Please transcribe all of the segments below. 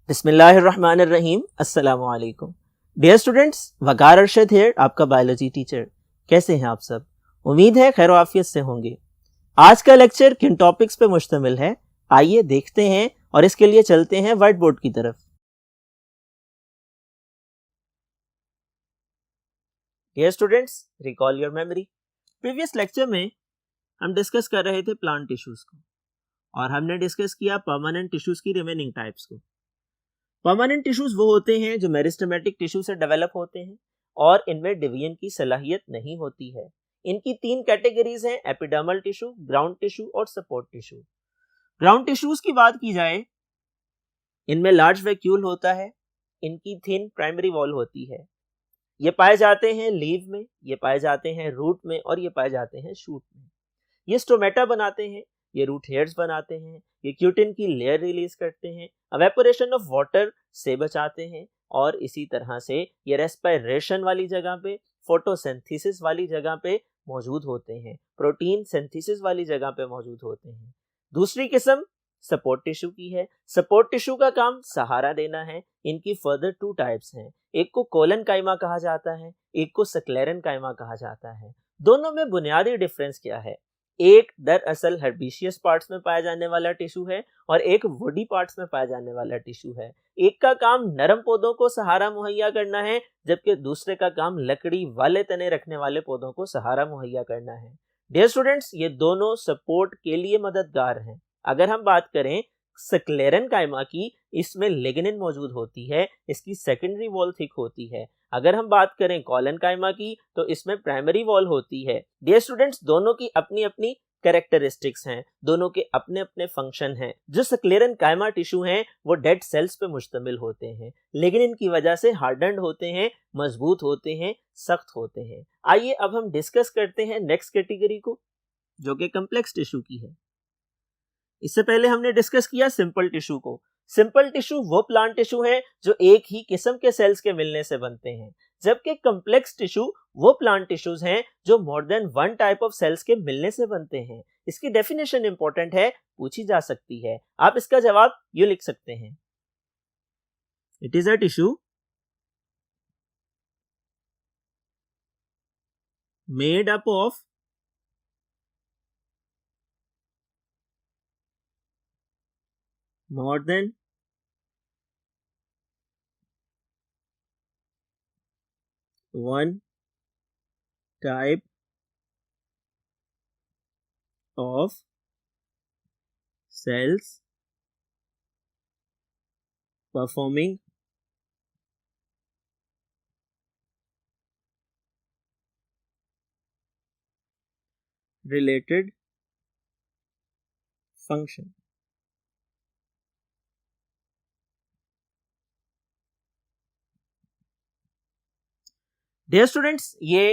बिस्मिल्लाहिर्रहमानिर्रहीम, अस्सलामु अलैकुम। Dear students, Waqar Arshad here, आपका बायोलॉजी टीचर। कैसे हैं आप सब? उम्मीद है खैर आफियत से होंगे। आज का लेक्चर किन टॉपिक्स पे मुश्तमिल है, आइए देखते हैं और इसके लिए चलते हैं व्हाइट बोर्ड की तरफ। Dear students, recall your memory. Previous lecture में हम डिस्कस कर रहे थे प्लांट टिश्यूज को और हमने डिस्कस किया परमानेंट टिश्यूज की रिमेनिंग टाइप्स को। परमानेंट टिश्यूज वो होते हैं जो मेरिस्टेमेटिक टिश्यू से डेवलप होते हैं और इनमें डिवीजन की सलाहियत नहीं होती है। इनकी तीन कैटेगरीज हैं, एपिडर्मल टिश्यू, ग्राउंड टिश्यू और सपोर्ट टिश्यू। ग्राउंड टिश्यूज की बात की जाए, इनमें लार्ज वैक्यूल होता है, इनकी थिन प्राइमरी वॉल होती है। ये पाए जाते हैं लीव में, ये पाए जाते हैं रूट में और ये पाए जाते हैं शूट में। ये स्टोमेटा बनाते हैं, ये रूट हेयर्स बनाते हैं, ये क्यूटिन की लेयर रिलीज करते हैं, एवेपोरेशन ऑफ वाटर से बचाते हैं और इसी तरह से ये रेस्पिरेशन वाली जगह पे, फोटोसिंथेसिस वाली जगह पे मौजूद होते हैं, प्रोटीन सिंथेसिस वाली जगह पे मौजूद होते हैं। दूसरी किस्म सपोर्ट टिश्यू की है। सपोर्ट टिश्यू का काम सहारा देना है। इनकी फर्दर टू टाइप्स हैं, एक को कोलन काइमा कहा जाता है, एक को सक्लेरन काइमा कहा जाता है। दोनों में बुनियादी डिफरेंस क्या है? एक दरअसल हर्बिशियस पार्ट्स में पाया जाने वाला टिश्यू है और एक वुडी पार्ट्स में पाया जाने वाला टिश्यू है। एक का काम नरम पौधों को सहारा मुहैया करना है, जबकि दूसरे का काम लकड़ी वाले तने रखने वाले पौधों को सहारा मुहैया करना है। डियर स्टूडेंट्स, ये दोनों सपोर्ट के लिए मददगार हैं। अगर हम बात करें सक्लेरन काइमा की, इसमें लिग्निन मौजूद होती है, इसकी सेकेंडरी वॉल थिक होती है। अगर हम बात करें कॉलन काइमा की, तो इसमें प्राइमरी वॉल होती है। डियर स्टूडेंट्स, दोनों की अपनी अपनी कैरेक्टरिस्टिक्स हैं, दोनों के अपने अपने फंक्शन हैं। जो सक्लेरन काइमा टिश्यू हैं वो डेड सेल्स पे मुश्तमिल होते हैं, लेकिन इनकी वजह से हार्डन्ड होते हैं, मजबूत होते हैं, सख्त होते हैं। आइए अब हम डिस्कस करते हैं नेक्स्ट कैटेगरी को, जो कि कम्प्लेक्स टिश्यू की है। इससे पहले हमने डिस्कस किया सिंपल टिश्यू को। सिंपल टिश्यू वो प्लांट टिश्यू है जो एक ही किस्म के सेल्स के मिलने से बनते हैं, जबकि कम्प्लेक्स टिश्यू वो प्लांट टिश्यूज हैं जो more than one type of cells के मिलने से बनते हैं। इसकी डेफिनेशन इंपॉर्टेंट है, पूछी जा सकती है। आप इसका जवाब यूं लिख सकते हैं, it is a tissue made up of more than one type of cells performing related function। Dear students, ये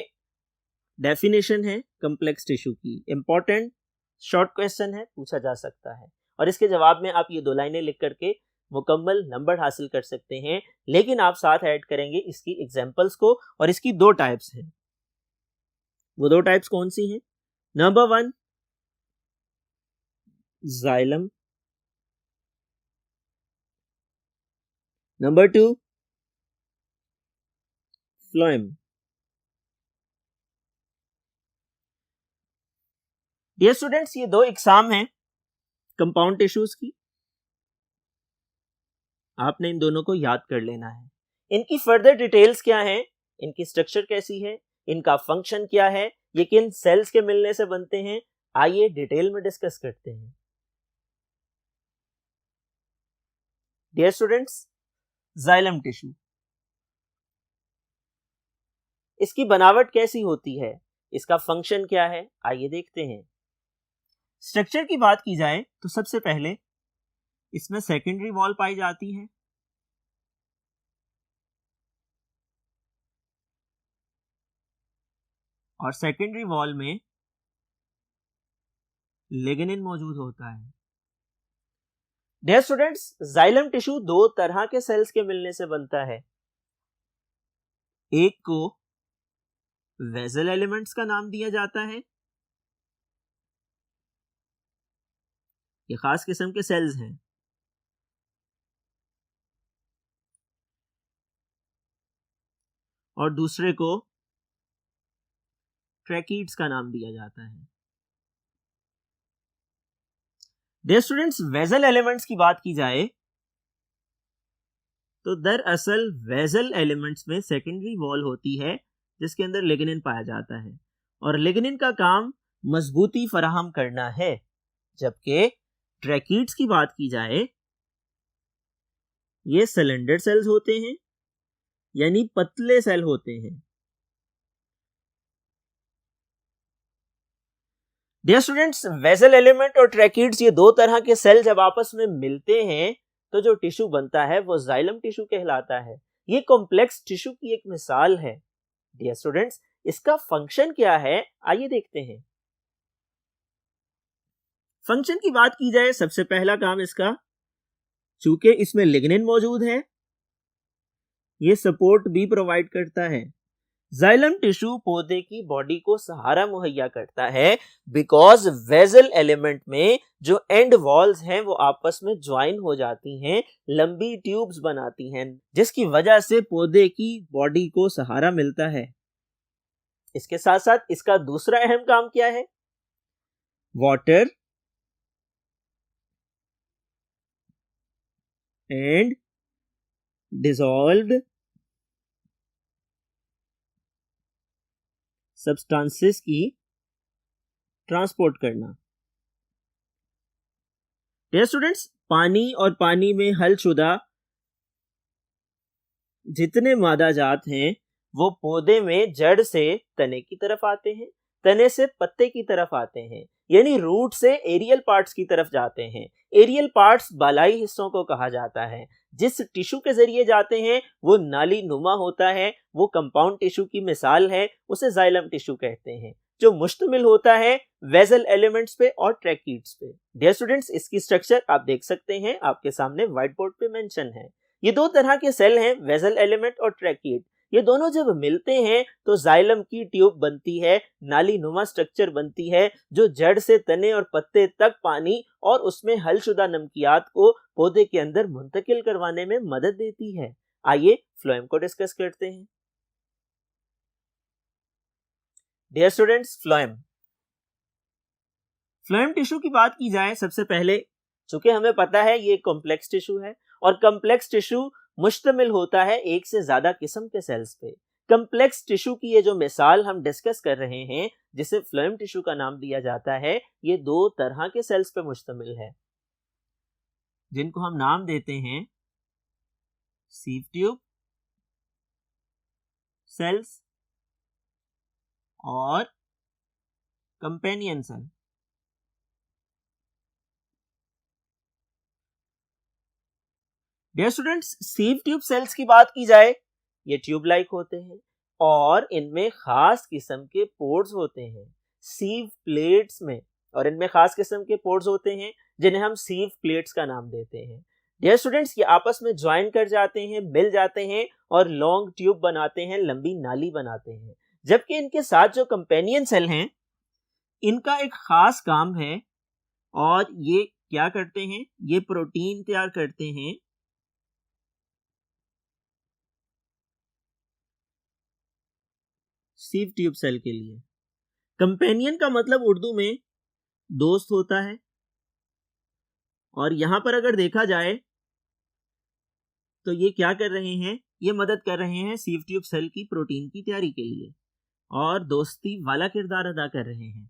डेफिनेशन है कम्प्लेक्स टिश्यू की। इंपॉर्टेंट शॉर्ट क्वेश्चन है, पूछा जा सकता है और इसके जवाब में आप ये दो लाइनें लिख करके मुकम्मल नंबर हासिल कर सकते हैं। लेकिन आप साथ ऐड करेंगे इसकी एग्जांपल्स को, और इसकी दो टाइप्स हैं। वो दो टाइप्स कौन सी हैं? Number one, xylem. Number two, phloem. Dear students, ये दो एग्जाम हैं कंपाउंड टिश्यूज की, आपने इन दोनों को याद कर लेना है। इनकी फर्दर डिटेल्स क्या हैं, इनकी स्ट्रक्चर कैसी है, इनका फंक्शन क्या है, ये किन सेल्स के मिलने से बनते हैं, आइए डिटेल में डिस्कस करते हैं। डियर स्टूडेंट्स, जाइलम टिश्यू, इसकी बनावट कैसी होती है, इसका फंक्शन क्या है, आइए देखते हैं। स्ट्रक्चर की बात की जाए तो सबसे पहले इसमें सेकेंडरी वॉल पाई जाती है, और सेकेंडरी वॉल में लिग्निन मौजूद होता है। डियर स्टूडेंट्स, जाइलम टिश्यू दो तरह के सेल्स के मिलने से बनता है। एक को वेसल एलिमेंट्स का नाम दिया जाता है, ये खास किस्म के सेल्स हैं। और दूसरे को ट्रैकीड्स का नाम दिया जाता है। डियर स्टूडेंट्स, वेसल एलिमेंट्स की बात की जाए तो दरअसल वेसल एलिमेंट्स में सेकेंडरी वॉल होती है जिसके अंदर लिग्निन पाया जाता है और लिग्निन का काम मजबूती फराहम करना है, जबकि ट्रैकीड्स की बात की जाए ये सिलेंडर सेल्स होते हैं यानी पतले सेल होते हैं। डियर स्टूडेंट्स, वेसल एलिमेंट और ट्रैकीड्स ये दो तरह के सेल जब आपस में मिलते हैं तो जो टिश्यू बनता है वो जाइलम टिश्यू कहलाता है। ये कॉम्प्लेक्स टिश्यू की एक मिसाल है। डियर स्टूडेंट्स, इसका फंक्शन क्या है आइए देखते हैं। फंक्शन की बात की जाए, सबसे पहला काम इसका, चूंकि इसमें लिग्निन मौजूद है, ये सपोर्ट भी प्रोवाइड करता है। जाइलम टिश्यू पौधे की बॉडी को सहारा मुहैया करता है बिकॉज वेसल एलिमेंट में जो एंड वॉल्स हैं वो आपस में ज्वाइन हो जाती हैं, लंबी ट्यूब्स बनाती हैं, जिसकी वजह से पौधे की बॉडी को सहारा मिलता है। इसके साथ साथ इसका दूसरा अहम काम क्या है? वाटर एंड डिसॉल्व्ड सब्सटेंसेस की ट्रांसपोर्ट करना। डियर स्टूडेंट्स, पानी और पानी में हलशुदा जितने मादा जात हैं वो पौधे में जड़ से तने की तरफ आते हैं, तने से पत्ते की तरफ आते हैं, यानी रूट से एरियल पार्ट्स की तरफ जाते हैं। एरियल पार्ट्स बालाई हिस्सों को कहा जाता है। जिस टिश्यू के जरिए जाते हैं वो नाली नुमा होता है, वो कंपाउंड टिश्यू की मिसाल है, उसे जाइलम टिश्यू कहते हैं, जो मुश्तमिल होता है वेसल एलिमेंट्स पे और ट्रैकीड्स पे। डियर स्टूडेंट्स, इसकी स्ट्रक्चर आप देख सकते हैं, आपके सामने व्हाइट बोर्ड पे मेंशन है। ये दो तरह के सेल हैं, वेसल एलिमेंट और ट्रैकीड। ये दोनों जब मिलते हैं तो जाइलम की ट्यूब बनती है, नाली नुमा स्ट्रक्चर बनती है, जो जड़ से तने और पत्ते तक पानी और उसमें हलशुदा नमकियात को पौधे के अंदर मुंतकिल करवाने में मदद देती है। आइए फ्लोएम को डिस्कस करते हैं। डियर स्टूडेंट्स, फ्लोएम टिश्यू की बात की जाए, सबसे पहले चूंकि हमें पता है ये कॉम्प्लेक्स टिश्यू है और कॉम्प्लेक्स टिश्यू मुश्तमिल होता है एक से ज्यादा किस्म के सेल्स पे। कॉम्प्लेक्स टिश्यू की ये जो मिसाल हम डिस्कस कर रहे हैं, जिसे फ्लोएम टिश्यू का नाम दिया जाता है, ये दो तरह के सेल्स पे मुश्तमिल है, जिनको हम नाम देते हैं सीव ट्यूब सेल्स और companion cell. Dear students, sieve tube cells की बात की जाए, ये ट्यूब लाइक होते हैं और इनमें खास किस्म के पोर्स होते हैं सीव प्लेट्स में, और इनमें खास किस्म के पोर्स होते हैं जिन्हें हम सीव प्लेट्स का नाम देते हैं। डियर स्टूडेंट्स, ये आपस में ज्वाइन कर जाते हैं, मिल जाते हैं और लॉन्ग ट्यूब बनाते हैं, लंबी नाली बनाते हैं। जबकि इनके साथ जो कंपेनियन सेल हैं, इनका एक खास काम है और ये क्या करते हैं, ये प्रोटीन तैयार करते हैं सीव ट्यूब सेल के लिए। कंपेनियन का मतलब उर्दू में दोस्त होता है, और यहां पर अगर देखा जाए तो ये क्या कर रहे हैं, ये मदद कर रहे हैं सीव ट्यूब सेल की प्रोटीन की तैयारी के लिए और दोस्ती वाला किरदार अदा कर रहे हैं।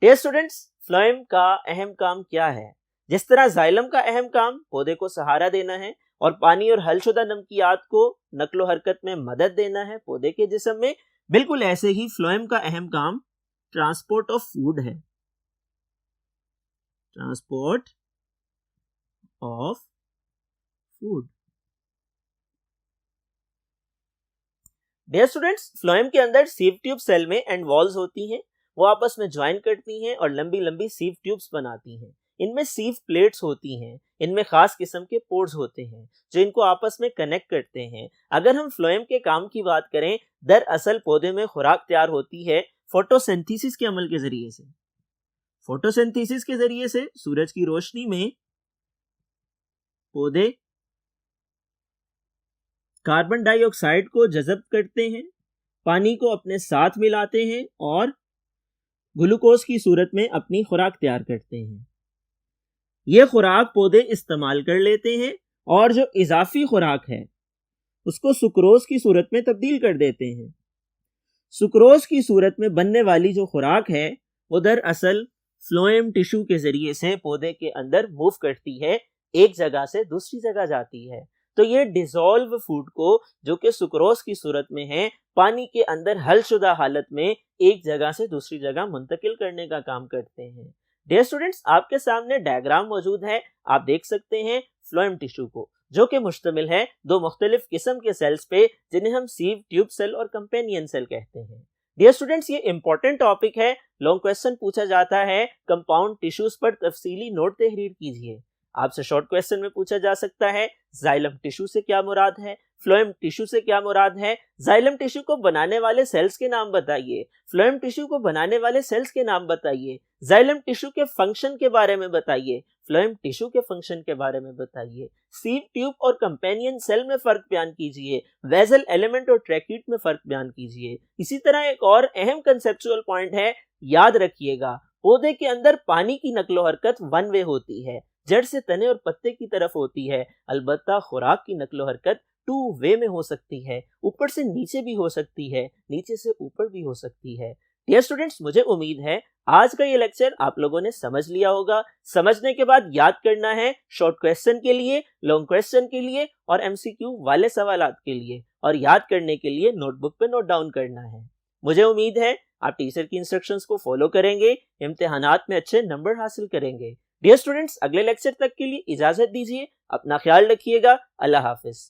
डियर स्टूडेंट्स, फ्लोएम का अहम काम क्या है? जिस तरह जाइलम का अहम काम पौधे को सहारा देना है और पानी और हलशुदा नमकियात को नकलो हरकत में मदद देना है पौधे के जिस्म में, बिल्कुल ऐसे ही फ्लोएम का अहम काम ट्रांसपोर्ट ऑफ फूड है। Transport of food. Dear students, phloem के अंदर सीव ट्यूब सेल में एंड वॉल्स होती हैं, वो आपस में ज्वाइन करती हैं और लंबी लंबी सीव ट्यूब्स बनाती हैं। इनमें सीव प्लेट्स होती हैं, इनमें खास किस्म के पोर्स होते हैं जो इनको आपस में कनेक्ट करते हैं। अगर हम फ्लोएम के काम की बात करें, दरअसल पौधे में खुराक तैयार होती है फोटोसिंथेसिस के अमल के जरिए से। फोटोसिंथेसिस के जरिए से सूरज की रोशनी में पौधे कार्बन डाइऑक्साइड को जज़ब करते हैं, पानी को अपने साथ मिलाते हैं और ग्लूकोज की सूरत में अपनी खुराक तैयार करते हैं। ये खुराक पौधे इस्तेमाल कर लेते हैं और जो इजाफी खुराक है उसको सुक्रोज की सूरत में तब्दील कर देते हैं। सुक्रोज की सूरत में बनने वाली जो खुराक है वो दरअसल फ्लोएम टिश्यू के जरिए से पौधे के अंदर मूव करती है, एक जगह से दूसरी जगह जाती है। तो ये डिसॉल्व फूड को जो कि सुक्रोज की सूरत में है, पानी के अंदर हलशुदा हालत में एक जगह से दूसरी जगह मुंतकिल करने का काम करते हैं। डियर स्टूडेंट्स, आपके सामने डायग्राम मौजूद है, आप देख सकते हैं फ्लोएम टिश्यू को, जो कि मुश्तमिल है दो मुख्तलिफ किस्म के सेल्स पे, जिन्हें हम सीव ट्यूब सेल और कंपेनियन सेल कहते हैं। डियर स्टूडेंट्स, ये इंपॉर्टेंट टॉपिक है, लॉन्ग क्वेश्चन पूछा जाता है। कंपाउंड टिश्यूज पर तफसीली नोट तहरीर कीजिए। आपसे शॉर्ट क्वेश्चन में पूछा जा सकता है जाइलम टिश्यू से क्या मुराद है, फ्लोएम टिश्यू से क्या मुराद है, जाइलम टिश्यू को बनाने वाले सेल्स के नाम बताइए, फ्लोएम टिश्यू को बनाने वाले सेल्स के नाम बताइए, जाइलम टिश्यू के फंक्शन के बारे में बताइए, फ्लोएम टिश्यू के फंक्शन के बारे में बताइए, सीव ट्यूब और कंपेनियन सेल में फर्क बयान कीजिए, वेसल एलिमेंट और ट्रैक्यूट में फर्क बयान कीजिए। इसी तरह एक और अहम कंसेप्चुअल पॉइंट है, याद रखिएगा, पौधे के अंदर पानी की नकलो हरकत वन वे होती है, जड़ से तने और पत्ते की तरफ होती है। अलबत्ता खुराक की नकलो हरकत टू वे में हो सकती है, ऊपर से नीचे भी हो सकती है, नीचे से ऊपर भी हो सकती है। डियर स्टूडेंट्स, मुझे उम्मीद है आज का ये लेक्चर आप लोगों ने समझ लिया होगा। समझने के बाद याद करना है शॉर्ट क्वेश्चन के लिए, लॉन्ग क्वेश्चन के लिए और एमसीक्यू वाले सवालात के लिए, और याद करने के लिए नोटबुक पे नोट डाउन करना है। मुझे उम्मीद है आप टीचर की इंस्ट्रक्शंस को फॉलो करेंगे, इम्तिहानात में अच्छे नंबर हासिल करेंगे। डियर स्टूडेंट्स, अगले लेक्चर तक के लिए इजाजत दीजिए, अपना ख्याल रखिएगा। अल्लाह हाफिज।